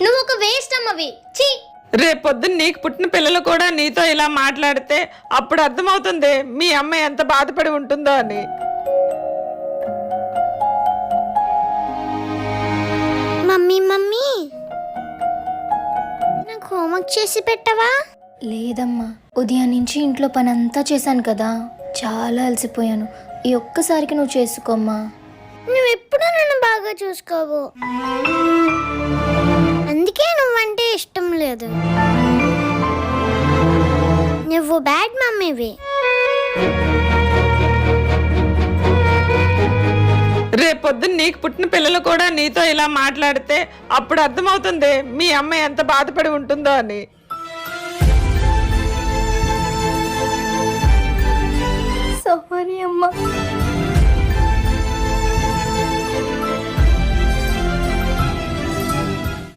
నువ్వు ఒక వేస్ట్ అమ్మవి. ఛీ! రేపొద్దున నీకు పుట్టిన పిల్లలు కూడా నీతో ఇలా మాట్లాడితే అప్పుడు అర్థమవుతుంది మీ అమ్మ ఎంత బాధపడి ఉంటుందో అని. మమ్మీ మమ్మీ, నాకు హోంవర్క్ చేసి పెట్టవా? లేదమ్మా, ఉదయం నుంచి ఇంట్లో పని అంతా చేశాను కదా, చాలా అలసిపోయాను. ఈ ఒక్కసారికి నువ్వు చేసుకోమ్మా. నువ్వెప్పుడూ నన్ను బాగా చూసుకోవు, అందుకే నువ్వంటే ఇష్టం లేదు. నువ్వు బ్యాడ్ మమ్మీవి. రేపొద్దున నీకు పుట్టిన పిల్లలు కూడా నీతో ఇలా మాట్లాడితే అప్పుడు అర్థమవుతుంది మీ అమ్మ ఎంత బాధపడి ఉంటుందో అని. సారీ అమ్మా.